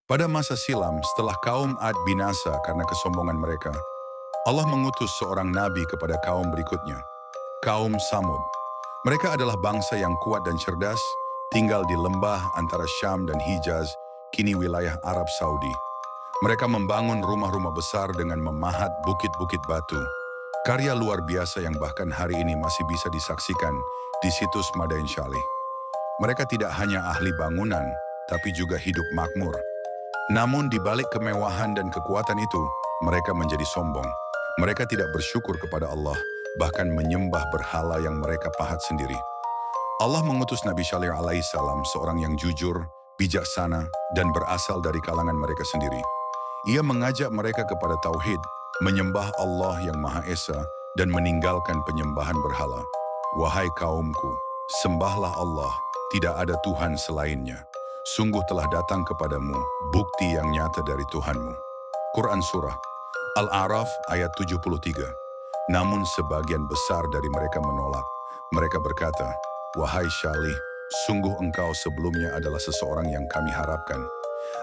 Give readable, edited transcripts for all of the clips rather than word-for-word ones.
Pada masa silam, setelah kaum Ad binasa karena kesombongan mereka, Allah mengutus seorang nabi kepada kaum berikutnya, kaum Samud. Mereka adalah bangsa yang kuat dan cerdas, tinggal di lembah antara Syam dan Hijaz, kini wilayah Arab Saudi. Mereka membangun rumah-rumah besar dengan memahat bukit-bukit batu. Karya luar biasa yang bahkan hari ini masih bisa disaksikan di situs Madain Shalih. Mereka tidak hanya ahli bangunan, tapi juga hidup makmur. Namun di balik kemewahan dan kekuatan itu, mereka menjadi sombong. Mereka tidak bersyukur kepada Allah, bahkan menyembah berhala yang mereka pahat sendiri. Allah mengutus Nabi Shalih alaihissalam, seorang yang jujur, bijaksana, dan berasal dari kalangan mereka sendiri. Ia mengajak mereka kepada tauhid, menyembah Allah yang Maha Esa, dan meninggalkan penyembahan berhala. Wahai kaumku, sembahlah Allah, tidak ada Tuhan selainnya. Sungguh telah datang kepadamu bukti yang nyata dari Tuhanmu. Quran Surah Al-A'raf ayat 73. Namun sebagian besar dari mereka menolak. Mereka berkata, "Wahai Shalih, sungguh engkau sebelumnya adalah seseorang yang kami harapkan.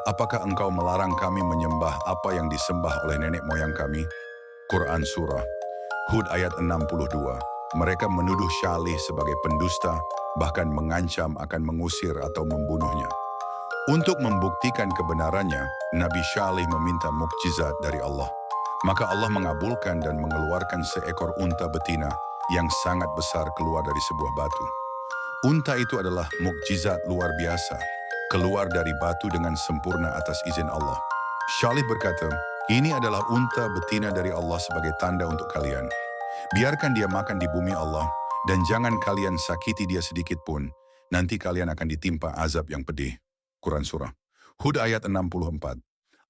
Apakah engkau melarang kami menyembah apa yang disembah oleh nenek moyang kami?" Quran Surah Hud ayat 62. Mereka menuduh Shalih sebagai pendusta, bahkan mengancam akan mengusir atau membunuhnya. Untuk membuktikan kebenarannya, Nabi Shalih meminta mukjizat dari Allah. Maka Allah mengabulkan dan mengeluarkan seekor unta betina yang sangat besar keluar dari sebuah batu. Unta itu adalah mukjizat luar biasa, keluar dari batu dengan sempurna atas izin Allah. Shalih berkata, "Ini adalah unta betina dari Allah sebagai tanda untuk kalian. Biarkan dia makan di bumi Allah, dan jangan kalian sakiti dia sedikit pun, nanti kalian akan ditimpa azab yang pedih." Quran Surah Hud ayat 64.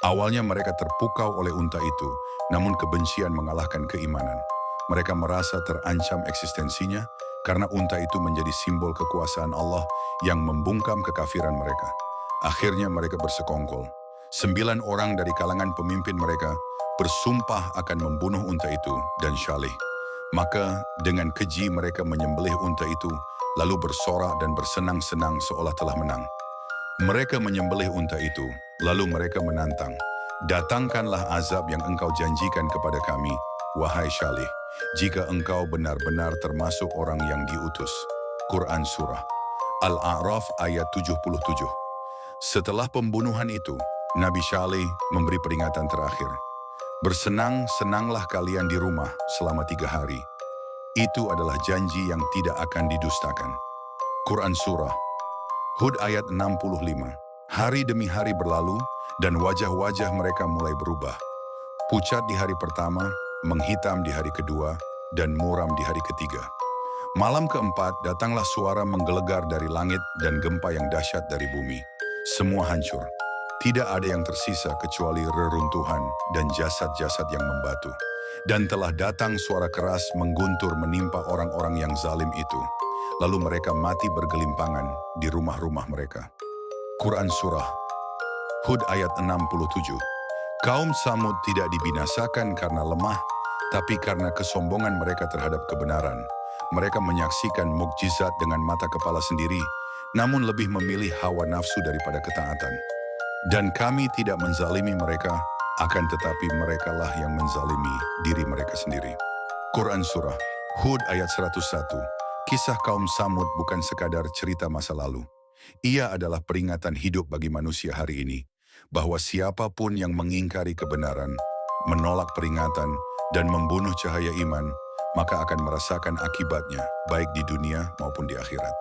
Awalnya mereka terpukau oleh unta itu, namun kebencian mengalahkan keimanan. Mereka merasa terancam eksistensinya karena unta itu menjadi simbol kekuasaan Allah yang membungkam kekafiran mereka. Akhirnya mereka bersekongkol. 9 orang dari kalangan pemimpin mereka bersumpah akan membunuh unta itu dan Shalih. Maka dengan keji mereka menyembelih unta itu, lalu bersorak dan bersenang-senang seolah telah menang. Mereka menyembelih unta itu, lalu mereka menantang, "Datangkanlah azab yang engkau janjikan kepada kami, wahai Shalih, jika engkau benar-benar termasuk orang yang diutus." Quran Surah Al-A'raf ayat 77. Setelah pembunuhan itu, Nabi Shalih memberi peringatan terakhir. "Bersenang-senanglah kalian di rumah selama 3 hari. Itu adalah janji yang tidak akan didustakan." Quran Surah Hud ayat 65. Hari demi hari berlalu, dan wajah-wajah mereka mulai berubah. Pucat di hari pertama, menghitam di hari kedua, dan muram di hari ketiga. Malam keempat, datanglah suara menggelegar dari langit dan gempa yang dahsyat dari bumi. Semua hancur. Tidak ada yang tersisa kecuali reruntuhan dan jasad-jasad yang membatu. Dan telah datang suara keras mengguntur menimpa orang-orang yang zalim itu. Lalu mereka mati bergelimpangan di rumah-rumah mereka. Quran Surah Hud ayat 67. Kaum Samud tidak dibinasakan karena lemah, tapi karena kesombongan mereka terhadap kebenaran. Mereka menyaksikan mukjizat dengan mata kepala sendiri, namun lebih memilih hawa nafsu daripada ketaatan. Dan kami tidak menzalimi mereka, akan tetapi merekalah yang menzalimi diri mereka sendiri. Quran Surah Hud ayat 101. Kisah kaum Samud bukan sekadar cerita masa lalu. Ia adalah peringatan hidup bagi manusia hari ini, bahwa siapapun yang mengingkari kebenaran, menolak peringatan, dan membunuh cahaya iman, maka akan merasakan akibatnya, baik di dunia maupun di akhirat.